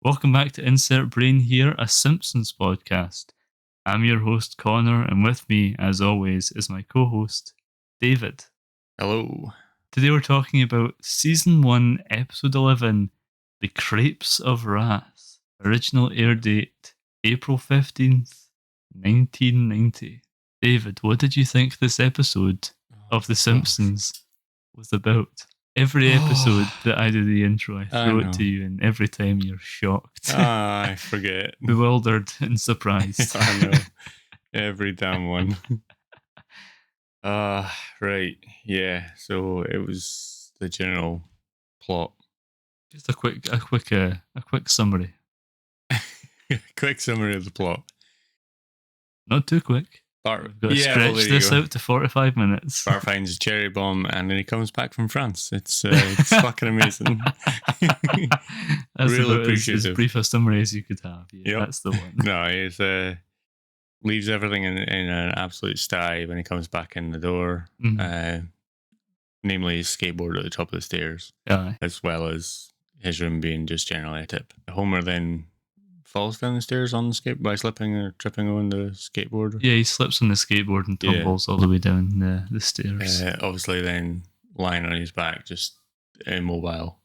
Welcome back to Insert Brain here, a Simpsons podcast. I'm your host, Connor, and with me, as always, is my co-host, David. Hello. Today we're talking about Season 1, Episode 11, The Crepes of Wrath. Original air date, April 15th, 1990. David, what did you think this episode of The Simpsons was about? Every episode that I do the intro, I throw it to you, and every time you're shocked. I forget. Bewildered and surprised. I know. Every damn one. Right. Yeah. So it was the general plot. Just a quick summary. Quick summary of the plot. Not too quick. Bart, We've got to stretch this out to 45 minutes. Bart finds a cherry bomb and then he comes back from France. It's fucking amazing. That's really about as brief a summary as you could have. Yeah, yep. That's the one. No, he's leaves everything in an absolute sty when he comes back in the door. Mm-hmm. Namely his skateboard at the top of the stairs. As well as his room being just generally a tip. Homer then falls down the stairs on the skate by slipping or tripping on the skateboard. Yeah, he slips on the skateboard and tumbles all the way down the stairs. Obviously then lying on his back, just immobile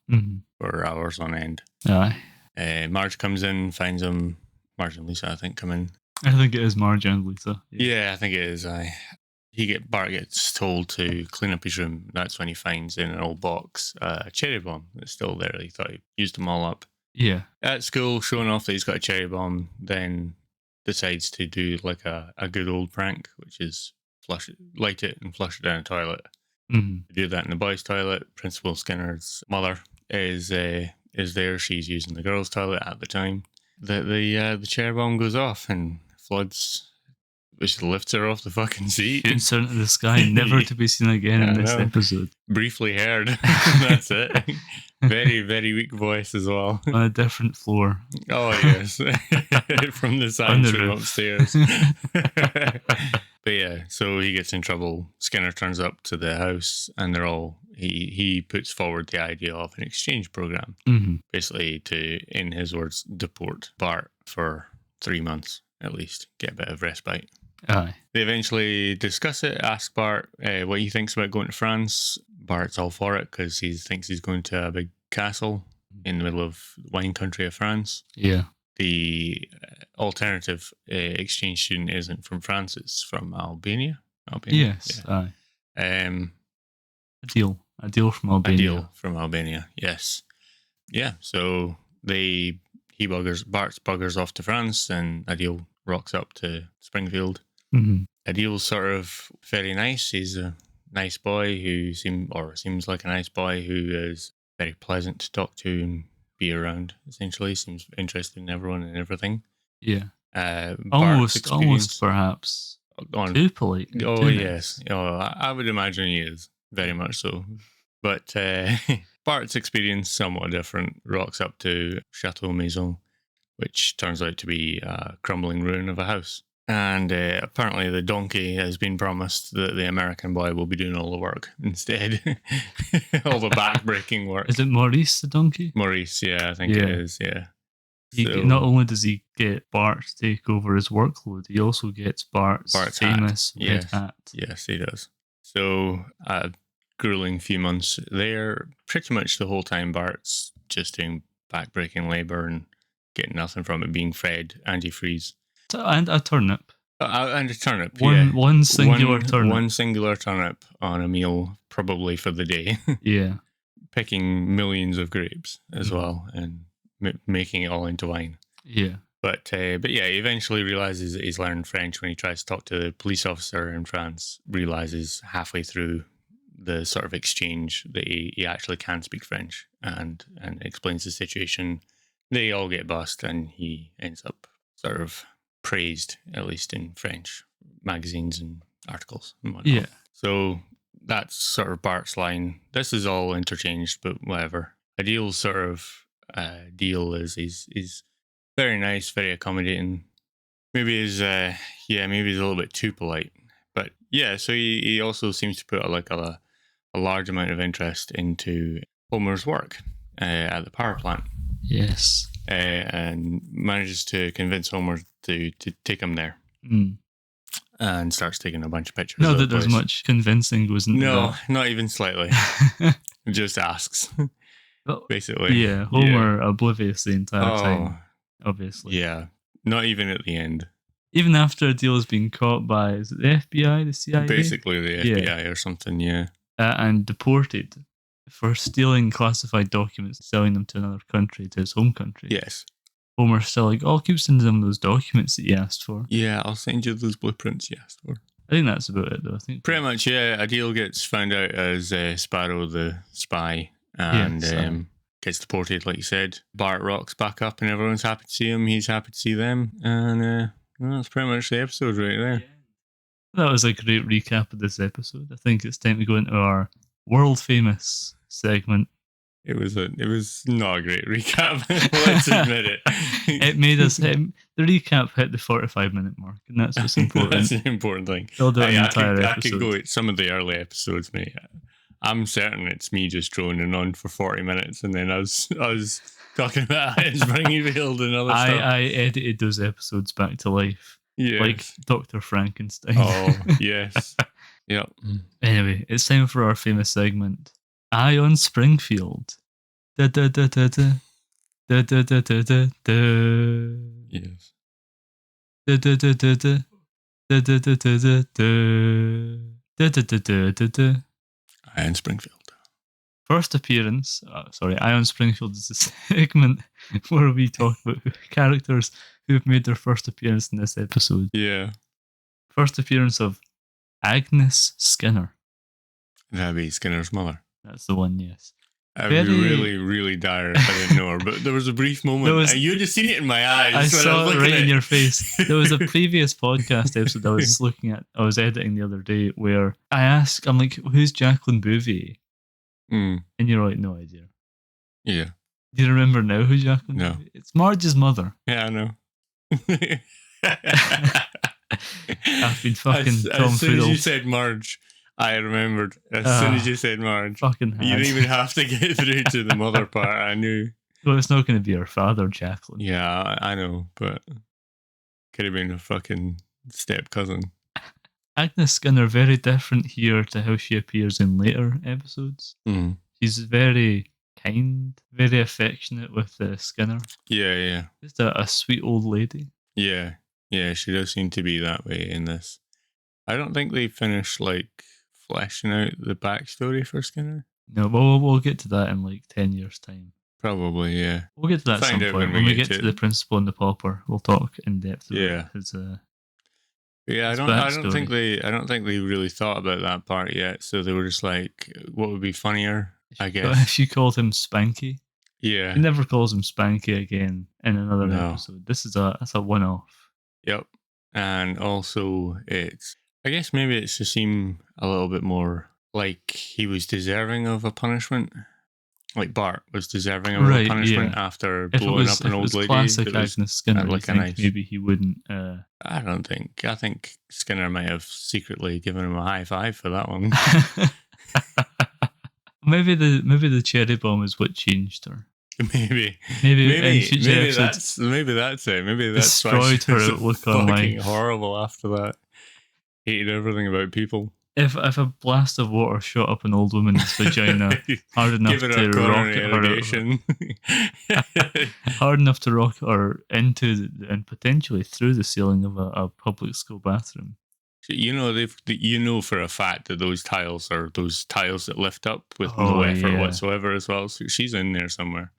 for hours on end. Aye. Marge comes in, finds him. Marge and Lisa, I think, come in. I think it is Marge and Lisa. Yeah, I think it is. Bart gets told to clean up his room. That's when he finds in an old box a cherry bomb that's still there. He thought he used them all up. Yeah. At school, showing off that he's got a cherry bomb, then decides to do like a good old prank, which is light it and flush it down a toilet. Mm-hmm. Do that in the boys' toilet. Principal Skinner's mother is there. She's using the girls' toilet at the time. The cherry bomb goes off and floods, which lifts her off the fucking seat. Shoots her into the sky, never to be seen again in this episode. Briefly heard. That's it. Very, very weak voice as well. On a different floor. Oh, yes. From the science room upstairs. But yeah, so he gets in trouble. Skinner turns up to the house and he puts forward the idea of an exchange program. Mm-hmm. Basically to, in his words, deport Bart for 3 months at least. Get a bit of respite. Aye. They eventually discuss it, ask Bart what he thinks about going to France. Bart's all for it because he thinks he's going to a big castle in the middle of wine country of France. Yeah. The alternative exchange student isn't from France, it's from Albania. Yes, yeah. Aye. A deal from Albania. A deal from Albania, yes. Yeah, so Bart buggers off to France and Adil rocks up to Springfield. Mm-hmm. Adil's sort of very nice. He's a nice boy who seems like a nice boy who is very pleasant to talk to and be around, essentially. Seems interested in everyone and everything. Yeah. Almost perhaps too polite. Oh, yes. Nice. I would imagine he is, very much so. But Bart's experience, somewhat different, rocks up to Chateau Maison, which turns out to be a crumbling ruin of a house. And apparently the donkey has been promised that the American boy will be doing all the work instead. All the back-breaking work. Is it Maurice the donkey? Maurice, yeah, I think it is, yeah. Not only does he get Bart to take over his workload, he also gets Bart's famous red hat. Yes, he does. So, a grueling few months there. Pretty much the whole time Bart's just doing back-breaking labour and getting nothing from it, being fed antifreeze. And a turnip. And a turnip, One singular turnip. One singular turnip on a meal, probably for the day. Yeah. Picking millions of grapes as well and making it all into wine. Yeah. But yeah, he eventually realises that he's learned French when he tries to talk to the police officer in France, realises halfway through the sort of exchange that he actually can speak French and explains the situation. They all get bussed and he ends up sort of praised, at least in French magazines and articles and whatnot. Yeah. So that's sort of Bart's line. This is all interchanged, but whatever. Adil's sort of deal is he's very nice, very accommodating. Maybe he's a little bit too polite. But yeah, so he also seems to put a large amount of interest into Homer's work at the power plant. Yes. And manages to convince Homer to take him there. Mm. And starts taking a bunch of pictures. Not of that the there's place. much convincing goes into No, not even slightly. Just asks, Well, basically. yeah, Homer oblivious the entire Oh, time, obviously. yeah. Not even at the end. Even after a deal has been caught by, is it the FBI, the CIA? Basically the FBI or something, yeah. And deported for stealing classified documents, selling them to another country, to his home country. Yes. Homer's still like, oh, I'll keep sending them those documents that you asked for. Yeah, I'll send you those blueprints you asked for. I think that's about it, though. I think pretty much, yeah. Adil gets found out as Sparrow the spy and gets deported, like you said. Bart rocks back up and everyone's happy to see him. He's happy to see them. And that's pretty much the episode right there. Yeah. That was a great recap of this episode. I think it's time to go into our world famous segment. It was not a great recap. Let's admit it. It made us. The recap hit the 45-minute mark, and that's what's important. That's the important thing. Filled out an I entire could episode. go at some of the early episodes, mate. I'm certain it's me just droning on for 40 minutes, and then I was talking about how it's Springfield and other stuff. I edited those episodes back to life, like Dr. Frankenstein. Oh yes, yep. Anyway, it's time for our famous segment. Eye on Springfield. Da da da da da. Da da da da da da. Yes. Da da da da da. Da da da da da da. Da da da da da da. Eye on Springfield. First appearance. Eye on Springfield is a segment where we talk about characters who've made their first appearance in this episode. Yeah. First appearance of Agnes Skinner. That'd be Skinner's mother. That's the one, yes. I'd be really, really dire if I didn't know her. But there was a brief moment. You just seen it in my eyes. I saw it right in your face. There was a previous podcast episode I was looking at. I was editing the other day where I asked, I'm like, who's Jacqueline Bouvier? Mm. And you're like, no idea. Yeah. Do you remember now who Jacqueline Bouvier? It's Marge's mother. Yeah, I know. I've been fucking Tom As soon as you Fiddle. said Marge, I remembered. As soon as you said Marge, fucking you didn't even have to get through to the mother part. I knew. Well, it's not going to be her father, Jacqueline. Yeah, I know, but could have been a fucking step cousin. Agnes Skinner, very different here to how she appears in later episodes. Mm. She's very kind, very affectionate with Skinner. Yeah. Just a sweet old lady. Yeah, she does seem to be that way in this. I don't think they finished fleshing out the backstory for Skinner. No, but we'll get to that in 10 years' time. Probably, yeah. We'll get to that at some point. When we get to the principal and the pauper, we'll talk in depth about his Yeah, I don't think they really thought about that part yet. So they were just like, what would be funnier? I guess if you called him Spanky. Yeah, he never calls him Spanky again in another episode. That's a one-off. Yep, and also I guess maybe it's to seem a little bit more like he was deserving of a punishment. Like Bart was deserving of a punishment after blowing up an old lady. Classic Agnes Skinner. Maybe he wouldn't. I don't think. I think Skinner might have secretly given him a high five for that one. maybe the cherry bomb is what changed her. Maybe that's it. Maybe that's destroyed her outlook on life. Horrible after that. Hated everything about people. If a blast of water shot up an old woman's vagina hard enough to rock her into and potentially through the ceiling of a public school bathroom. You know for a fact that those tiles are those tiles that lift up with no effort whatsoever as well. So she's in there somewhere,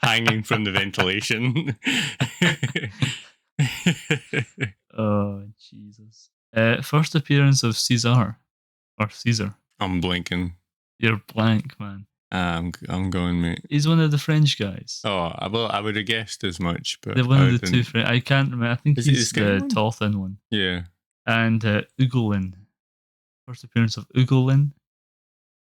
hanging from the ventilation. Oh Jesus! First appearance of Caesar. I'm blinking. You're blank, man. I'm going, mate. He's one of the French guys. Oh, I would have guessed as much, but they're one of the two French. I can't remember. I think he's the tall, thin one. Yeah. And Ugolin. First appearance of Ugolin.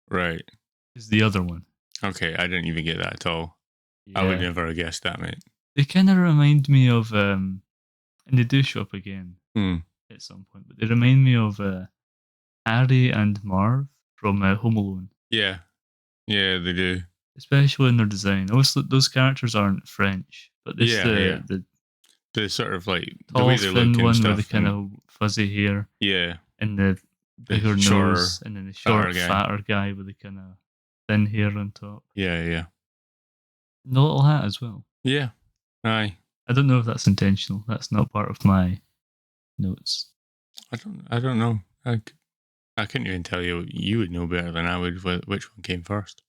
Right. Is the other one. Okay, I didn't even get that at all. Yeah. I would never have guessed that, mate. They kind of remind me of, and they do show up again at some point, but they remind me of Harry and Marv from Home Alone. Yeah. Yeah, they do. especially in their design. Obviously, those characters aren't French, but this the the sort of like the tall, way they thin look and one stuff, with the kind of fuzzy hair, yeah, and the bigger shorter, nose, and then the short, fatter fatter guy with the kind of thin hair on top. Yeah. And the little hat as well. Yeah. Aye. I don't know if that's intentional. That's not part of my notes. I don't know. I couldn't even tell you. You would know better than I would which one came first.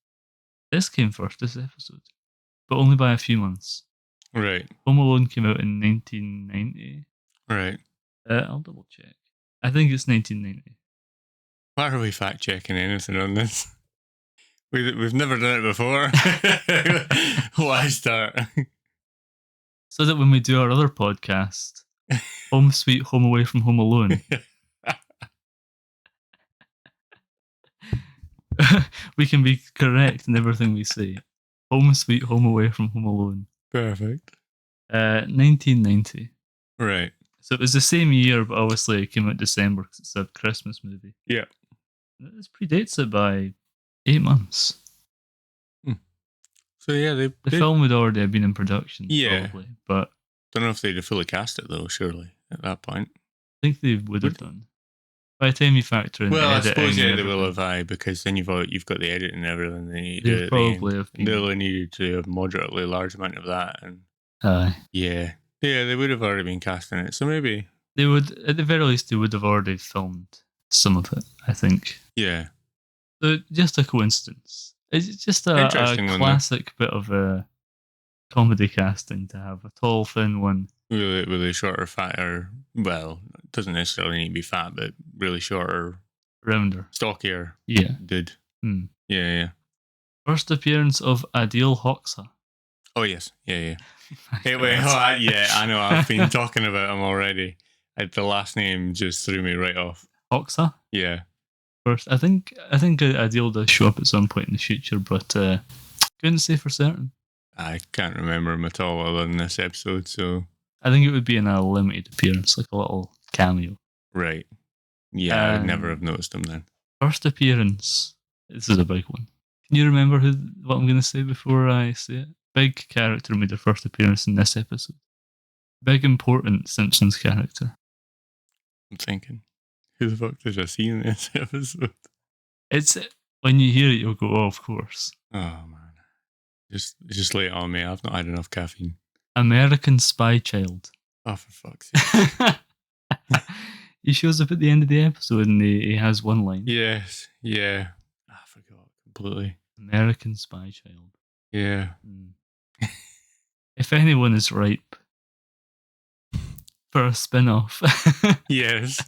This came first, this episode, but only by a few months. Right. Home Alone came out in 1990. Right. I'll double check. I think it's 1990. Why are we fact checking anything on this? We've never done it before. Why start? So that when we do our other podcast, Home Sweet Home Away from Home Alone, we can be correct in everything we say. Home Sweet Home Away from Home Alone. Perfect. 1990. Right. So it was the same year, but obviously it came out December because it's a Christmas movie. Yeah. This predates it by 8 months. So yeah, the film would already have been in production, yeah, probably, but don't know if they'd have fully cast it though. Surely at that point, I think they would have done. By the time you factor in, I suppose they will have, because then you've got the editing and everything. They probably have been. They only needed to have moderately large amount of that, and yeah, they would have already been casting it. So maybe they would, at the very least, they would have already filmed some of it. I think. Yeah. So just a coincidence. It's just a classic bit of a comedy casting to have a tall, thin one. With a shorter, fatter, well, it doesn't necessarily need to be fat, but really shorter, rounder, stockier. Yeah. Dude. Mm. Yeah. First appearance of Adil Hoxha. Oh, yes. Yeah. Hey, wait, yeah, I know. I've been talking about him already. The last name just threw me right off. Hoxha? Yeah. First, I think Adil does show up at some point in the future, but couldn't say for certain. I can't remember him at all other than this episode, so I think it would be in a limited appearance, like a little cameo. Right. Yeah, I'd never have noticed him then. First appearance. This is a big one. Can you remember what I'm going to say before I say it? Big character made their first appearance in this episode. Big, important Simpsons character. I'm thinking, who the fuck did I see in this episode? It's when you hear it, you'll go, "Oh, of course." Oh man, just lay it on me. I've not had enough caffeine. American Spy Child. Oh, for fuck's sake! He shows up at the end of the episode and he has one line. Yes, yeah. I forgot completely. American Spy Child. Yeah. If anyone is ripe for a spin-off, yes,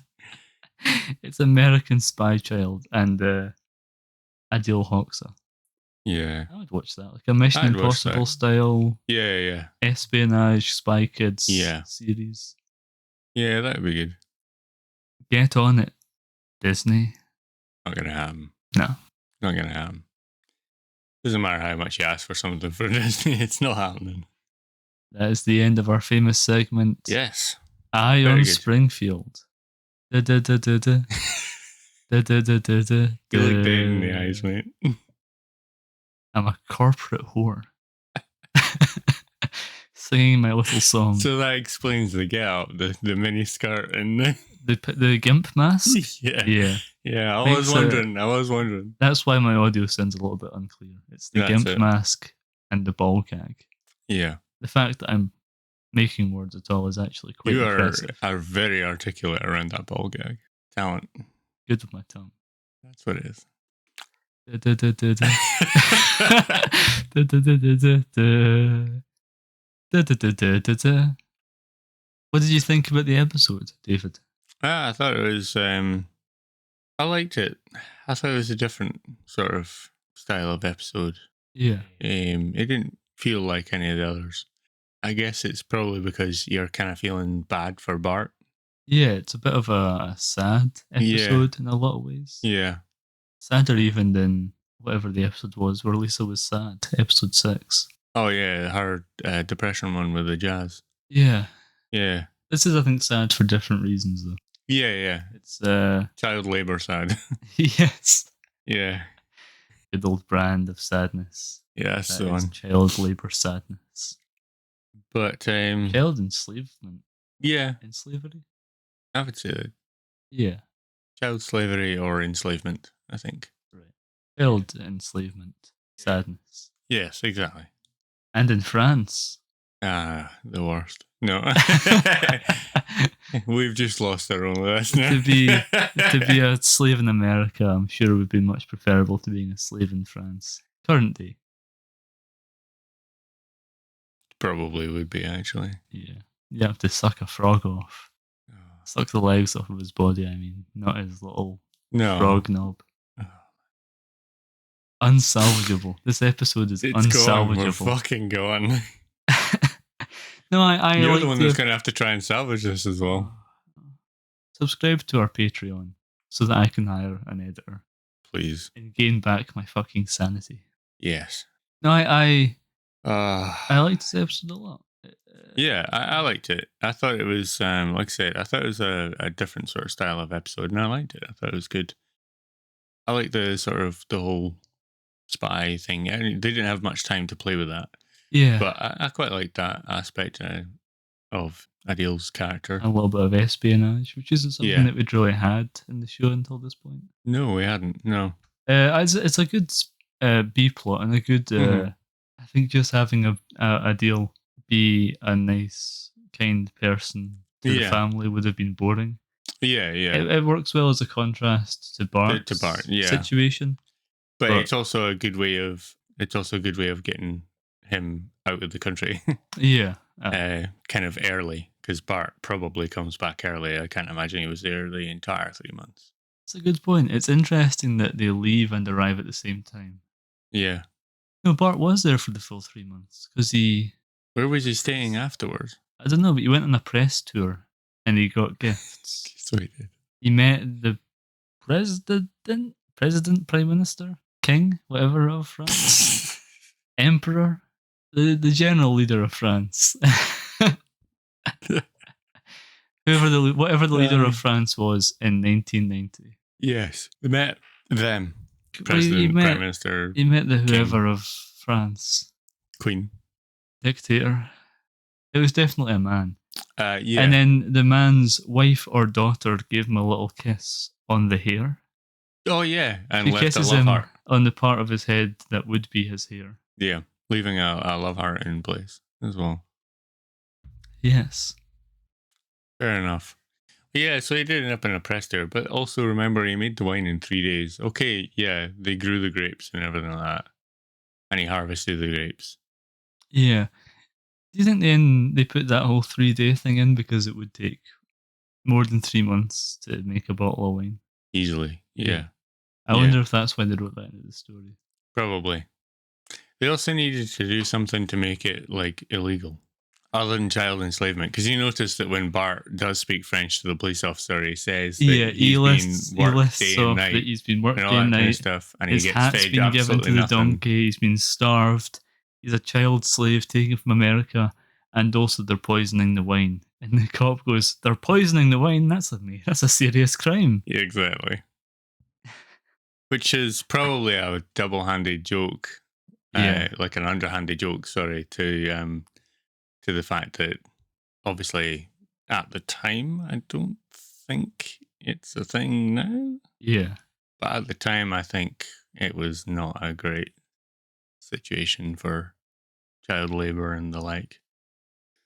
it's American Spy Child and Adil Hoxha. Yeah, I would watch that, like a Mission Impossible style. Yeah. Espionage, Spy Kids series. Yeah, that would be good. Get on it, Disney. Not gonna happen. No, not gonna happen. Doesn't matter how much you ask for something for Disney, it's not happening. That is the end of our famous segment. Yes. Eye on Springfield. You look dead in the eyes, mate. I'm a corporate whore. Singing my little song. So that explains the get-up, the mini skirt and the gimp mask? Yeah. I was wondering. That's why my audio sounds a little bit unclear. It's the gimp mask and the ball gag. Yeah. The fact that I'm making words at all is actually quite impressive. You are very articulate around that ball gag. Talent. Good with my tongue. That's what it is. What did you think about the episode, David? I thought it was I liked it. I thought it was a different sort of style of episode. Yeah. It didn't feel like any of the others. I guess it's probably because you're kind of feeling bad for Bart. Yeah, it's a bit of a sad episode in a lot of ways. Yeah. Sadder even than whatever the episode was where Lisa was sad. Episode 6. Oh, yeah, her depression one with the jazz. Yeah. Yeah. This is, I think, sad for different reasons, though. Yeah. It's child labour sad. Yes. Yeah. good old brand of sadness. Yeah, that's That the is one. child labour sadness. But Child enslavement yeah, in slavery? I would say that Yeah, child slavery or enslavement, I think. right. Child enslavement sadness. Yes, exactly. And in France. The worst. No. We've just lost our own listener. to be a slave in America, I'm sure would be much preferable to being a slave in France. Current day. Probably would be, actually. Yeah. You have to suck a frog off. Suck the legs off of his body, I mean, not his little frog knob. Unsalvageable. This episode is unsalvageable. Gone. We're fucking gone. No, I You're like the one that's going to have to try and salvage this as well. Subscribe to our Patreon so that I can hire an editor. Please. And gain back my fucking sanity. Yes. No, I liked this episode a lot. Yeah, I liked it. I thought it was, like I said, I thought it was a different sort of style of episode, and I liked it. I thought it was good. I like the sort of the whole spy thing. I mean, they didn't have much time to play with that. Yeah. But I quite liked that aspect of Adil's character. A little bit of espionage, which isn't something that we'd really had in the show until this point. No, we hadn't. No. It's a good B plot and a good. I think just having Adil be a nice, kind person to the family would have been boring. Yeah. It works well as a contrast to Bart's situation. But it's also a good way of getting him out of the country. Yeah. Kind of early, because Bart probably comes back early. I can't imagine he was there the entire 3 months. That's a good point. It's interesting that they leave and arrive at the same time. Yeah. No, Bart was there for the full 3 months because he. Where was he staying afterwards? I don't know, but he went on a press tour and he got gifts. So he did. He met the president, prime minister, king, whatever of France, emperor, the general leader of France. Whatever the leader of France was in 1990. Yes, we met them. President, prime minister. He met the whoever of France. Queen. Dictator. It was definitely a man. Yeah. And then the man's wife or daughter gave him a little kiss on the hair. Oh yeah, and she left kisses a love him heart on the part of his head that would be his hair. Yeah, leaving a love heart in place as well. Yes. Fair enough. Yeah, so he did end up in a press tour, but also remember he made the wine in 3 days. Okay, yeah, they grew the grapes and everything like that, and he harvested the grapes. Yeah. Do you think they put that whole 3-day thing in because it would take more than 3 months to make a bottle of wine? Easily, yeah. I wonder if that's why they wrote that into the story. Probably. They also needed to do something to make it like illegal, other than child enslavement. Because you notice that when Bart does speak French to the police officer, he says that he lists off that he's been worked day and night, kind of stuff, and his he gets hat's fed been given to the nothing. donkey, he's been starved, he's a child slave taken from America, and also they're poisoning the wine. And the cop goes, "They're poisoning the wine? That's a serious crime." Yeah, exactly. Which is probably a double-handed joke, like an underhanded joke, sorry, to the fact that obviously at the time, I don't think it's a thing now. Yeah. But at the time, I think it was not a great situation for child labour and the like.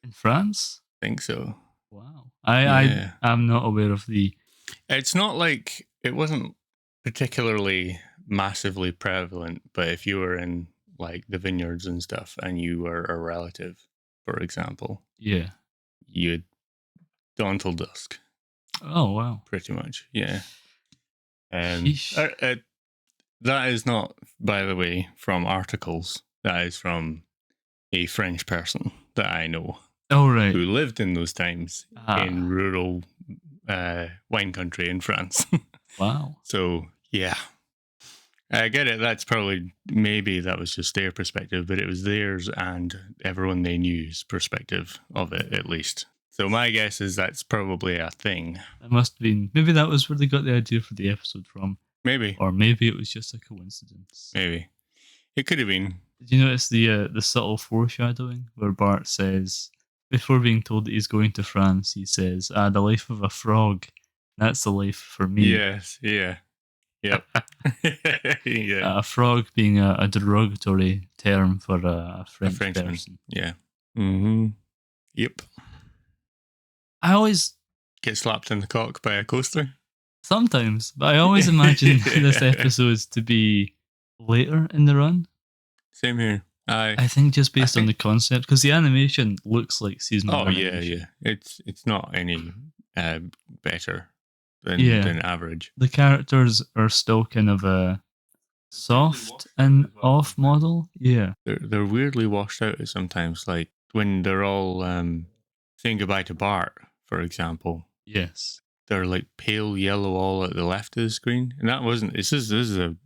In France? I think so. Wow. I'm not aware of the... It's not like... It wasn't particularly massively prevalent, but if you were in like the vineyards and stuff and you were a relative, for example, you'd dawn until dusk. Oh wow, pretty much, yeah. That is not, by the way, from articles. That is from a French person that I know. Oh right, who lived in those times in rural wine country in France. Wow. So yeah, I get it. That's probably, maybe that was just their perspective, but it was theirs and everyone they knew's perspective of it, at least. So my guess is that's probably a thing. It must have been. Maybe that was where they got the idea for the episode from. Maybe. Or maybe it was just a coincidence. Maybe. It could have been. Did you notice the subtle foreshadowing where Bart says, before being told that he's going to France, he says, the life of a frog, that's the life for me. Yes, yeah. Yep. Yeah. A frog being a derogatory term for a French Frenchman. person. Yeah. Mm-hmm. Yep. I always... Get slapped in the cock by a coaster? Sometimes, but I always imagine this episode to be later in the run. Same here. I think just based on the concept, because the animation looks like season 1 animation. Yeah. It's not any better than average. The characters are still kind of a soft and off model. Yeah. They're weirdly washed out at sometimes, like when they're all saying goodbye to Bart, for example. Yes. They're like pale yellow all at the left of the screen. And that wasn't this is a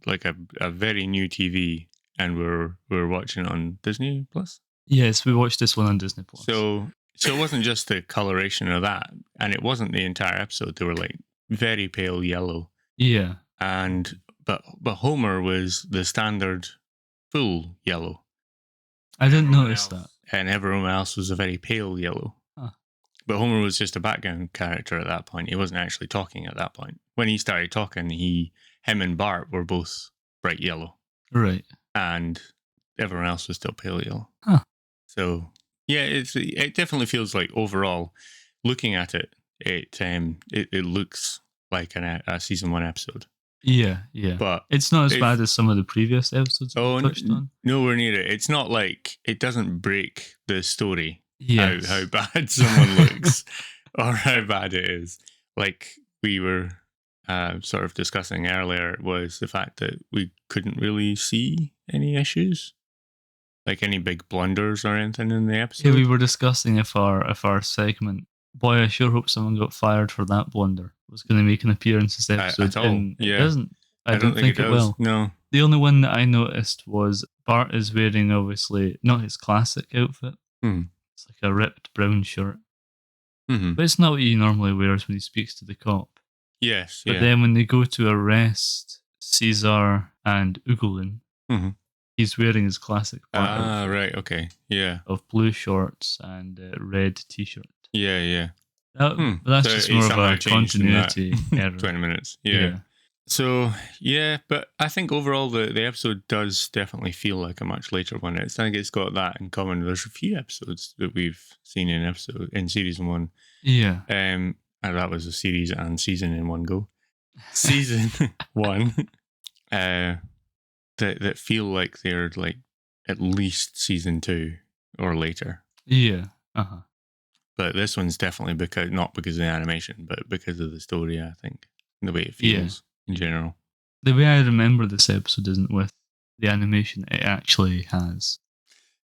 very new TV, and we're watching it on Disney Plus. Yes, we watched this one on Disney Plus. So it wasn't just the coloration of that, and it wasn't the entire episode. They were like very pale yellow. Yeah. But Homer was the standard full yellow. I didn't notice that. And everyone else was a very pale yellow. Huh. But Homer was just a background character at that point. He wasn't actually talking at that point. When he started talking, him and Bart were both bright yellow. Right. And everyone else was still pale yellow. Huh. So yeah, it definitely feels like overall, looking at it, it looks like a season 1 episode. Yeah. But it's not as bad as some of the previous episodes we touched on. Nowhere near it. It's not like it doesn't break the story. Yes. How bad someone looks or how bad it is. Like we were sort of discussing earlier, was the fact that we couldn't really see any issues, like any big blunders or anything in the episode. Yeah, we were discussing if our segment, boy, I sure hope someone got fired for that blunder, was going to make an appearance this episode. And it doesn't. I don't think it will. No. The only one that I noticed was Bart is wearing, obviously, not his classic outfit. It's like a ripped brown shirt. Mm-hmm. But it's not what he normally wears when he speaks to the cop. Yes, But then when they go to arrest Caesar and Ugolin, he's wearing his classic Bart outfit. Right, okay. Yeah. Of blue shorts and red t-shirt. Yeah. But that's so just more of a continuity error. 20 minutes. Yeah. So, yeah, but I think overall the episode does definitely feel like a much later one. I think it's got that in common. There's a few episodes that we've seen in series 1. Yeah. And that was a series and season in one go. Season 1 that feel like they're like at least season 2 or later. Yeah. But this one's definitely not because of the animation, but because of the story, I think. And the way it feels in general. The way I remember this episode isn't with the animation it actually has.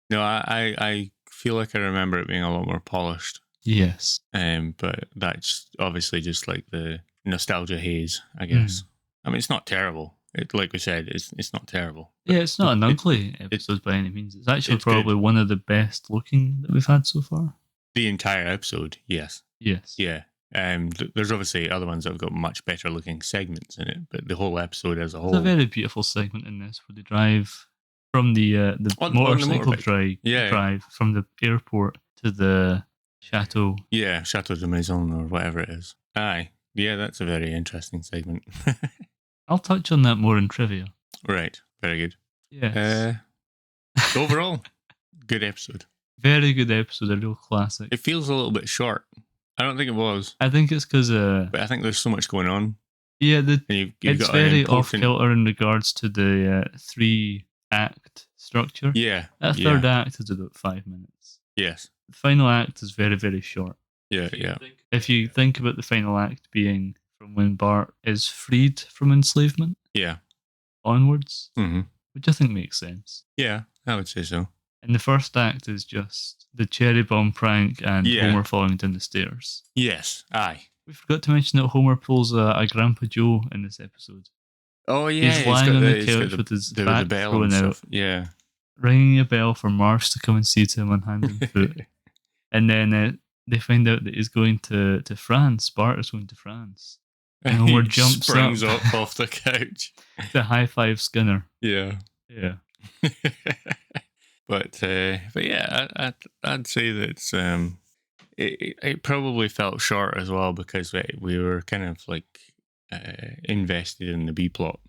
No, I feel like I remember it being a lot more polished. Yes. But that's obviously just like the nostalgia haze, I guess. I mean, it's not terrible. Like we said, it's not terrible. Yeah, it's not an ugly episode by any means. It's actually probably one of the best looking that we've had so far. The entire episode, yes. Yes. Yeah. There's obviously other ones that have got much better looking segments in it, but the whole episode as a whole. There's a very beautiful segment in this where they drive from the motorcycle drive from the airport to the chateau. Yeah, Chateau de Maison or whatever it is. Aye. Yeah, that's a very interesting segment. I'll touch on that more in trivia. Right. Very good. Yes. Overall, good episode. Very good episode, a real classic. It feels a little bit short. I don't think it was. I think it's because... but I think there's so much going on. Yeah, you've it's got very off-kilter in regards to the 3-act structure. Yeah. That third act is about 5 minutes. Yes. The final act is very, very short. Yeah. If you think about the final act being from when Bart is freed from enslavement onwards, which I think makes sense. Yeah, I would say so. And the first act is just the cherry bomb prank and Homer falling down the stairs. Yes, aye. We forgot to mention that Homer pulls a Grandpa Joe in this episode. Oh, yeah. He's lying on the couch with his back thrown out. Yeah. Ringing a bell for Marsh to come and see to him on hand and foot. And then they find out that he's going to France. Bart is going to France. And Homer jumps springs up up off the couch. to high five Skinner. Yeah. Yeah. But yeah, I'd say that it probably felt short as well because we were kind of like invested in the B plot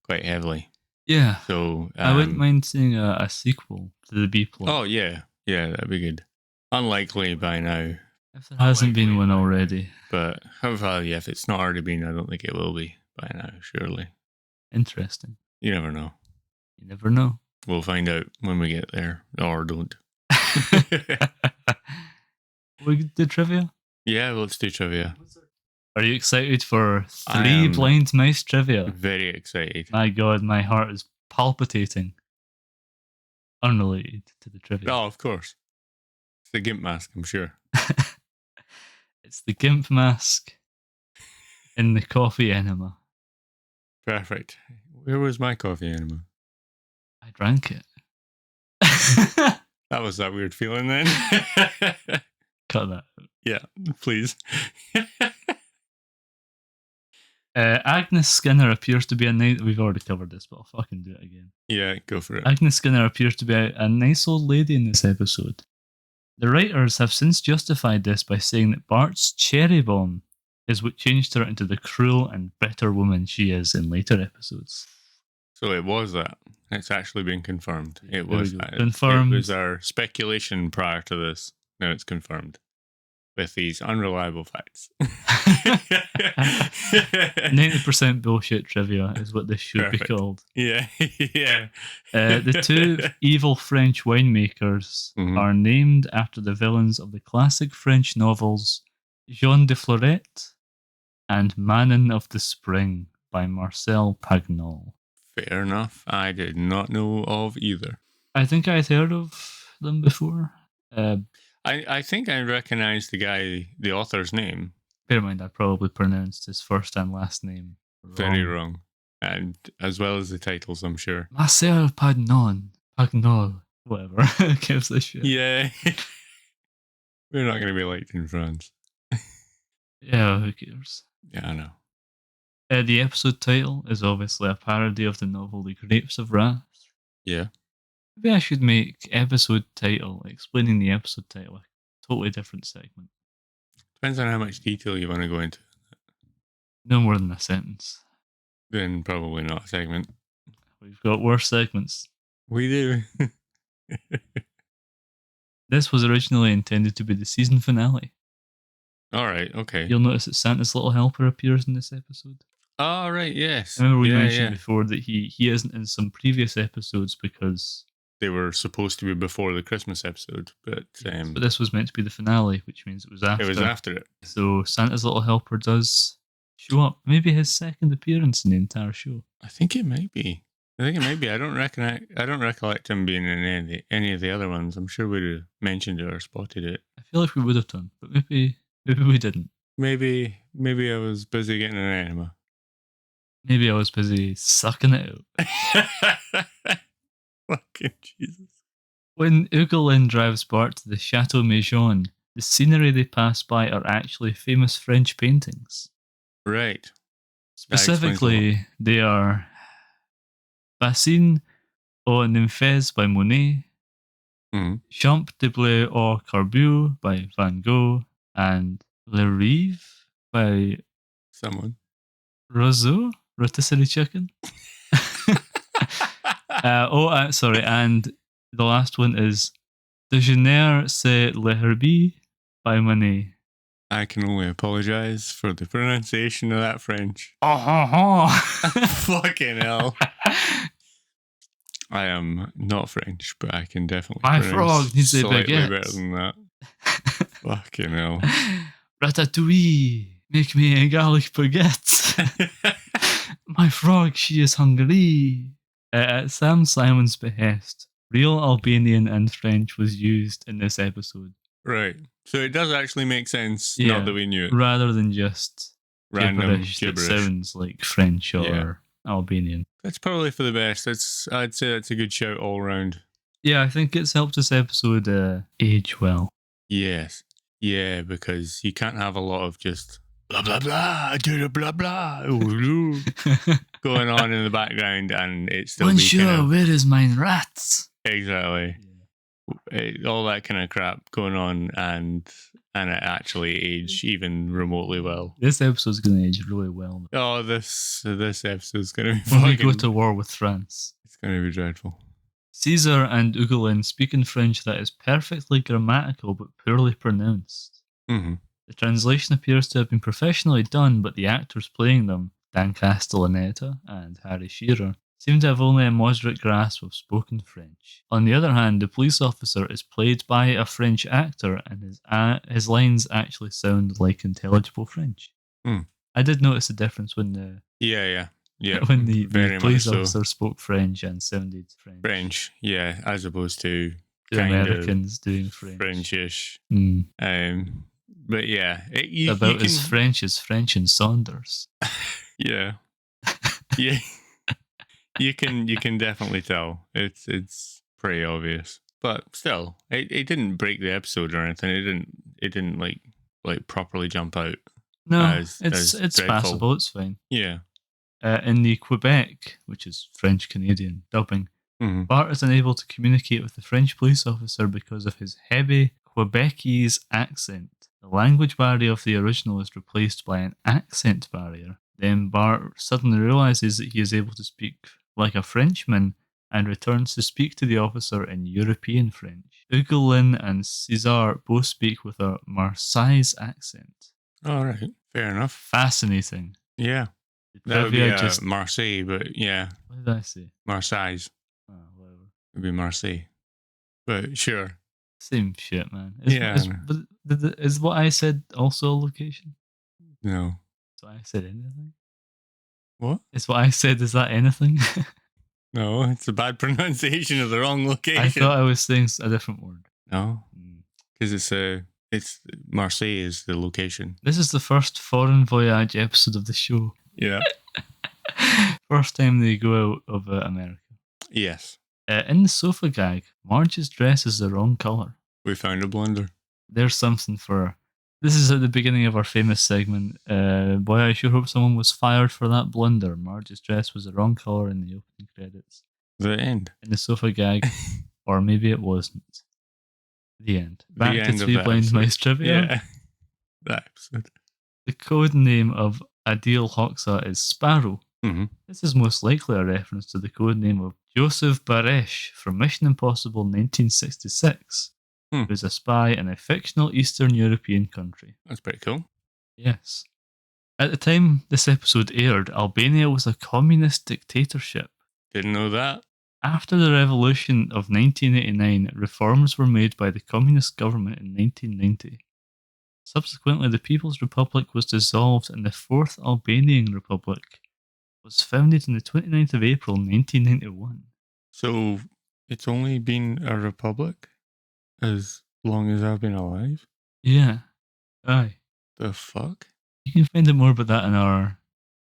quite heavily. Yeah. So I wouldn't mind seeing a sequel to the B plot. Oh yeah, that'd be good. Unlikely by now. If there hasn't been one already. But however, yeah, if it's not already been, I don't think it will be by now, surely. Interesting. You never know. You never know. We'll find out when we get there, or don't. We do trivia? Yeah, let's do trivia. Are you excited for 3 blind mice trivia? Very excited. My God, my heart is palpitating. Unrelated to the trivia. Oh, of course. It's the gimp mask, I'm sure. It's the gimp mask in the coffee enema. Perfect. Where was my coffee enema? I drank it. That was that weird feeling then. Cut that out. Yeah, please. Agnes Skinner appears to be a nice... We've already covered this, but I'll fucking do it again. Yeah, go for it. Agnes Skinner appears to be a nice old lady in this episode. The writers have since justified this by saying that Bart's cherry bomb is what changed her into the cruel and bitter woman she is in later episodes. So it was that. It's actually been confirmed. It was confirmed. It was our speculation prior to this. Now it's confirmed with these unreliable facts. 90% bullshit trivia is what this should be called. Yeah, yeah. The 2 evil French winemakers are named after the villains of the classic French novels Jean de Florette and Manon of the Spring by Marcel Pagnol. Fair enough. I did not know of either. I think I'd heard of them before. I think I recognized the author's name. Bear in mind, I probably pronounced his first and last name wrong. Very wrong. And as well as the titles, I'm sure. Marcel Pagnol, whatever. Who gives a shit? Yeah. We're not going to be liked in France. Yeah, who cares? Yeah, I know. The episode title is obviously a parody of the novel The Crepes of Wrath. Yeah. Maybe I should make episode title, explaining the episode title, a totally different segment. Depends on how much detail you want to go into. No more than a sentence. Then probably not a segment. We've got worse segments. We do. This was originally intended to be the season finale. All right, okay. You'll notice that Santa's little helper appears in this episode. Oh, right, yes. I remember we mentioned before that he isn't in some previous episodes because... They were supposed to be before the Christmas episode, but... but this was meant to be the finale, which means it was after. It was after it. So Santa's little helper does show up. Maybe his second appearance in the entire show. I think it might be. I don't recollect him being in any of the other ones. I'm sure we'd have mentioned it or spotted it. I feel like we would have done, but maybe we didn't. Maybe I was busy getting an enema. Maybe I was busy sucking it out. Fucking Jesus. When Ugolin drives Bart to the Chateau Maison, the scenery they pass by are actually famous French paintings. Right. Specifically, they are Bassine aux Nymphes by Monet, Champ de Bleu au Corbeau by Van Gogh, and Le Rive by someone. Rousseau? Rotisserie chicken? Sorry, and the last one is Déjeuner c'est le Herbie by Monet. I can only apologise for the pronunciation of that French. Fucking hell. I am not French, but I can definitely My frog needs a slightly baguette. better than that. Fucking hell. Ratatouille, make me a garlic baguette. My frog, she is hungry. At Sam Simon's behest, real Albanian and French was used in this episode. Right. So it does actually make sense, not that we knew it. Rather than just random gibberish. That gibberish. Sounds like French or Albanian. That's probably for the best. I'd say that's a good shout all around. Yeah, I think it's helped this episode age well. Yes. Yeah, because you can't have a lot of just blah, blah, blah, I do the blah, blah, going on in the background, and it's still Monsieur, where is mine rats? Exactly. All that kind of crap going on, and it actually age even remotely well. This episode's going to age really well. Oh, this episode's going to be when fucking... we go to war with France. It's going to be dreadful. Caesar and Ugolin speak in French that is perfectly grammatical but poorly pronounced. Mm-hmm. The translation appears to have been professionally done, but the actors playing them, Dan Castellaneta and Harry Shearer, seem to have only a moderate grasp of spoken French. On the other hand, the police officer is played by a French actor, and his lines actually sound like intelligible French. Mm. I did notice the difference when the when the police officer spoke French and sounded French. French, yeah, as opposed to the Americans doing French. Frenchish. But yeah, as French as French and Saunders. Yeah, yeah. You can definitely tell. It's pretty obvious, but still, it didn't break the episode or anything. It didn't like properly jump out. No, it's passable. It's fine. Yeah. In the Quebec, which is French Canadian dubbing, Bart is unable to communicate with the French police officer because of his heavy Quebecese accent. The language barrier of the original is replaced by an accent barrier. Then Bart suddenly realizes that he is able to speak like a Frenchman and returns to speak to the officer in European French. Ugolin and César both speak with a Marseillais accent. All right, fair enough. Fascinating. Yeah. That would be Marseille, but yeah. What did I say? Marseillais. Oh, whatever. It would be Marseille. But sure. Same shit, man. Is what I said also a location? No. Is what I said anything? What? Is what I said, is that anything? No, it's a bad pronunciation of the wrong location. I thought I was saying a different word. No. Because it's Marseille is the location. This is the first foreign voyage episode of the show. Yeah. First time they go out of America. Yes. In the sofa gag, Marge's dress is the wrong colour. We found a blunder. There's something for... This is at the beginning of our famous segment. Boy, I sure hope someone was fired for that blunder. Marge's dress was the wrong colour in the opening credits. The end. In the sofa gag. Or maybe it wasn't. The end. Back to Three Blind Mice trivia. Yeah. That episode. The code name of Adil Hoxha is Sparrow. Mm-hmm. This is most likely a reference to the code name of Joseph Baresh from Mission Impossible 1966, who is a spy in a fictional Eastern European country. That's pretty cool. Yes. At the time this episode aired, Albania was a communist dictatorship. Didn't know that. After the revolution of 1989, reforms were made by the communist government in 1990. Subsequently, the People's Republic was dissolved and the Fourth Albanian Republic was founded on the 29th of April 1991. So it's only been a republic as long as I've been alive? Yeah. Aye. The fuck? You can find out more about that in our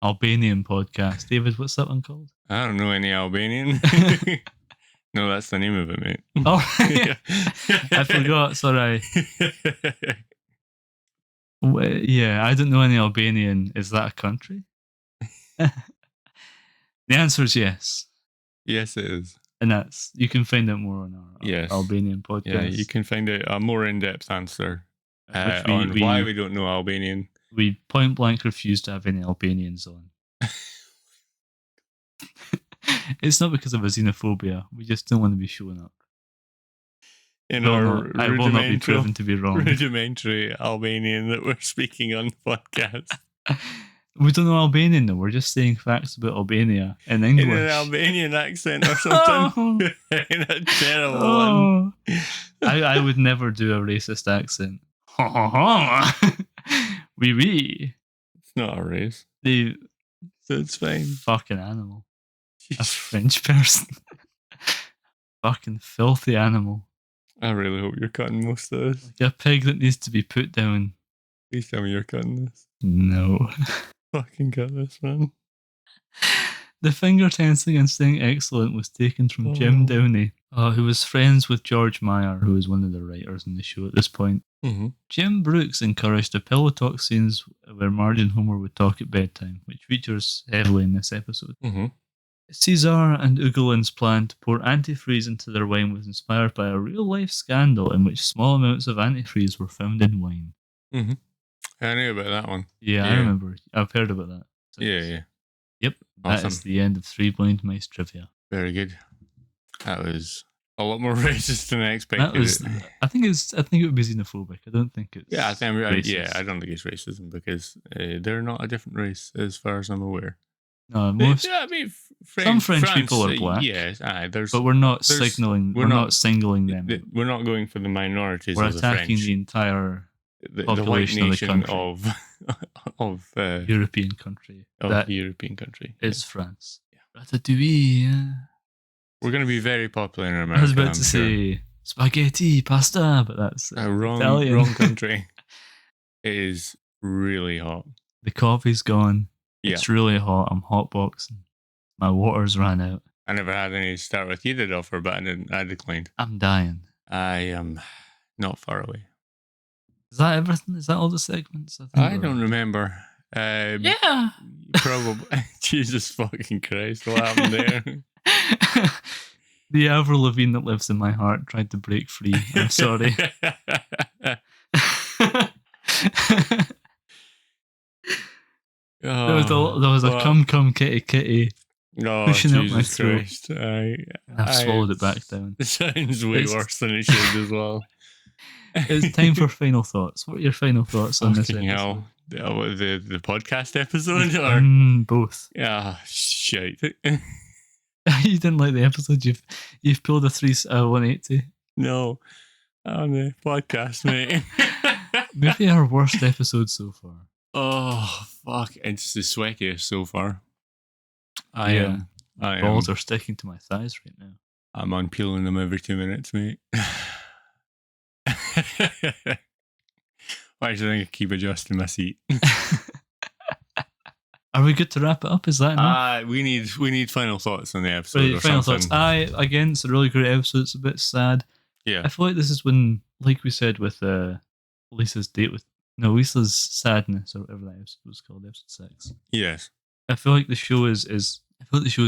Albanian podcast. David, what's that one called? I don't know any Albanian. No, that's the name of it, mate. Oh, I forgot. Sorry. Yeah, I don't know any Albanian. Is that a country? The answer is yes. Yes, it is. And you can find out more on our Albanian podcast. Yeah, you can find out a more in-depth answer on why we don't know Albanian. We point blank refuse to have any Albanians on. It's not because of a xenophobia. We just don't want to be showing up. I will not be proven to be wrong. Rudimentary Albanian that we're speaking on the podcast. We don't know Albanian though. We're just saying facts about Albania in English. In an Albanian accent or something. In a terrible one. I would never do a racist accent. Oui, oui. It's not a race. So it's fine. Fucking animal. A French person. Fucking filthy animal. I really hope you're cutting most of this. Like a pig that needs to be put down. Please tell me you're cutting this. No. Fucking cut this, man. The finger tensing and staying excellent was taken from Jim Downey, who was friends with George Meyer, who was one of the writers on the show at this point. Mm-hmm. Jim Brooks encouraged the pillow talk scenes where Marge and Homer would talk at bedtime, which features heavily in this episode. Mm-hmm. Caesar and Ugolin's plan to pour antifreeze into their wine was inspired by a real-life scandal in which small amounts of antifreeze were found in wine. Mm-hmm. I knew about that one. Yeah, I remember. I've heard about that. Yeah. Yep, that is the end of 3 Blind Mice trivia. Very good. That was a lot more racist than I expected. I think it would be xenophobic. I don't think it's. I don't think it's racism because they're not a different race as far as I'm aware. No, some French people are black. Yes, but we're not signaling. We're not singling them. We're not going for the minorities. We're of attacking the entire the white nation of European country. European country. It's France. Yeah. Ratatouille. We're going to be very popular in America. I was about to say spaghetti, pasta, but that's Italian. Wrong country. It is really hot. The coffee's gone. Yeah. It's really hot. I'm hotboxing. My water's ran out. I never had any to start with. You did offer, but I declined. I'm dying. I am not far away. Is that everything? Is that all the segments? I don't remember. Yeah. Probably. Jesus fucking Christ. What happened there? The Avril Lavigne that lives in my heart tried to break free. I'm sorry. There was a come kitty kitty pushing up my throat. Christ. I've swallowed it back down. It sounds way worse than it should as well. It's time for final thoughts. What are your final thoughts on this episode? Hell. The podcast episode? Or? Both. Yeah, shit. You didn't like the episode? You've pulled a 180? No. On the podcast, mate. Maybe our worst episode so far. Oh, fuck. It's the sweatiest so far. Balls are sticking to my thighs right now. I'm unpeeling them every 2 minutes, mate. Why should I keep adjusting my seat? Are we good to wrap it up? Is that enough? We need final thoughts on the episode. Right, final thoughts. Again, it's a really great episode. It's a bit sad. Yeah. I feel like this is when, like we said with Lisa's sadness or whatever that episode was called, episode 6. Yes. I feel like the show is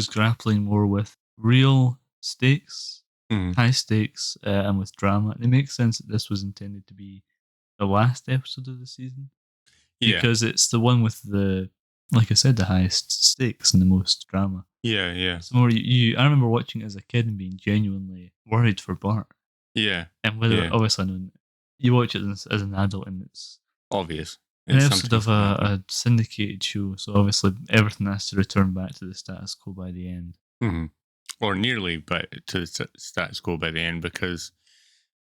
grappling more with real stakes, high stakes, and with drama. And it makes sense that this was intended to be the last episode of the season. Yeah. Because it's the one with the, like I said, the highest stakes and the most drama. Yeah. It's more I remember watching it as a kid and being genuinely worried for Bart. Yeah. And obviously, I know you watch it as an adult and it's obvious. An episode of a syndicated show, so obviously everything has to return back to the status quo by the end. Mm-hmm. Or nearly to the status quo by the end, because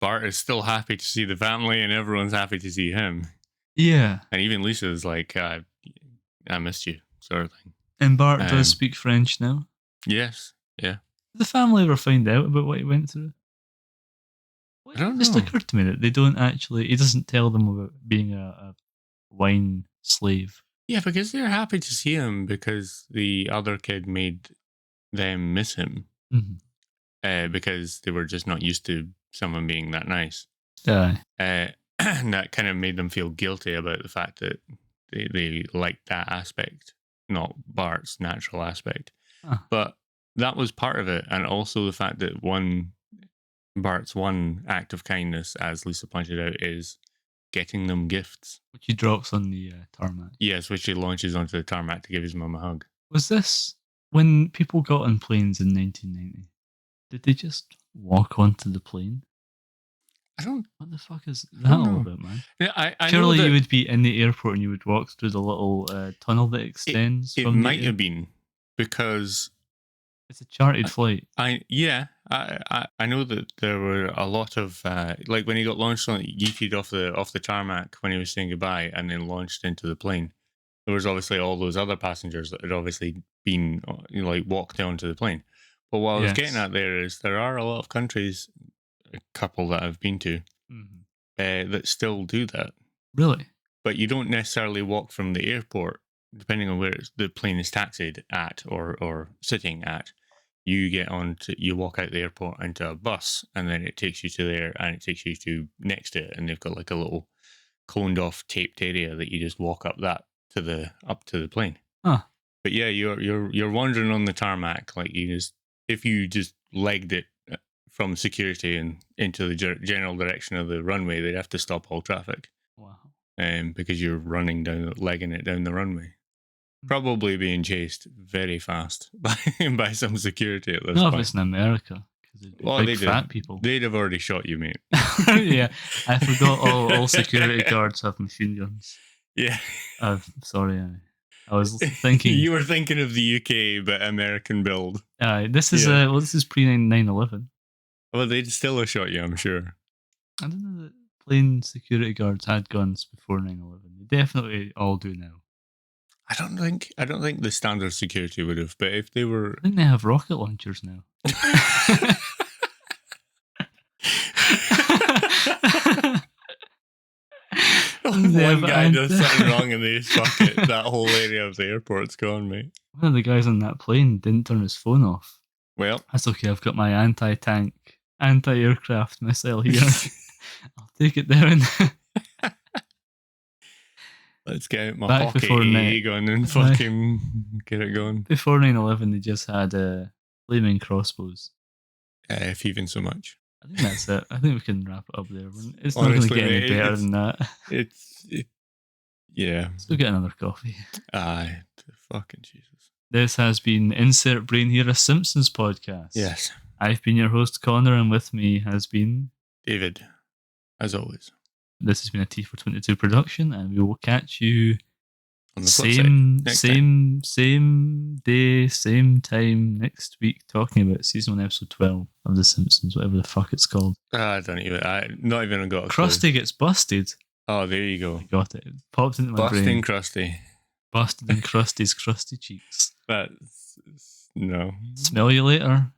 Bart is still happy to see the family and everyone's happy to see him. Yeah. And even Lisa's like, I missed you, sort of thing. And Bart does speak French now? Yes, yeah. Did the family ever find out about what he went through? I don't know. It just occurred to me that he doesn't tell them about being a wine slave. Yeah, because they're happy to see him because the other kid made them miss him. Mm-hmm. Because they were just not used to someone being that nice. Yeah. And that kind of made them feel guilty about the fact that they liked that aspect, not Bart's natural aspect. Huh. But that was part of it. And also the fact that Bart's one act of kindness, as Lisa pointed out, is getting them gifts. Which he drops on the tarmac. Yes, which he launches onto the tarmac to give his mum a hug. Was this when people got on planes in 1990? Did they just walk onto the plane? What the fuck is that all about, man? Yeah, I Surely know that you would be in the airport and you would walk through the little tunnel that extends. It might have been because it's a chartered flight. I know that there were a lot of like when he got launched on yeeted off the tarmac when he was saying goodbye and then launched into the plane. There was obviously all those other passengers that had obviously been walked onto the plane. But what I was getting at there is there are a lot of countries, a couple that I've been to, that still do that. Really? But you don't necessarily walk from the airport depending on where the plane is taxied at or sitting at, you walk out the airport into a bus, and then it takes you to there, and it takes you to next to it, and they've got like a little coned off taped area that you just walk up to the plane. Huh. But yeah, you're wandering on the tarmac like if you just legged it from security and into the general direction of the runway, they'd have to stop all traffic. Wow. Because you're legging it down the runway. Probably being chased very fast by some security at this point. No, if it's in America. Big fat people. They'd have already shot you, mate. Yeah, I forgot all security guards have machine guns. Yeah. Sorry, I was thinking. You were thinking of the UK, but American build. This is this is pre 9/11. Well, they'd still have shot you, I'm sure. I don't know that plane security guards had guns before 9/11. They definitely all do now. I don't think the standard security would have, but if they were... I think they have rocket launchers now. One guy does something wrong and they fuck it. That whole area of the airport's gone, mate. One of the guys on that plane didn't turn his phone off. Well, that's okay. I've got my anti-tank, anti-aircraft missile here. I'll take it down. Let's get out my pocket gun and fucking get it going. Before 9/11, they just had flaming crossbows. If even so much. I think that's it. I think we can wrap it up there. It's not going to get any better than that. Yeah. Let's go get another coffee. Aye, fucking Jesus. This has been Insert Brain Here, a Simpsons podcast. Yes. I've been your host, Connor, and with me has been... David, as always. This has been a T422 production, and we will catch you on the same day, same time next week, talking about season 1, episode 12 of The Simpsons, whatever the fuck it's called. I not even got a Krusty clue. Gets busted. Oh, there you go. I got it. It popped into my brain. Busting Krusty. Busted in Krusty's crusty cheeks. No. Smell you later.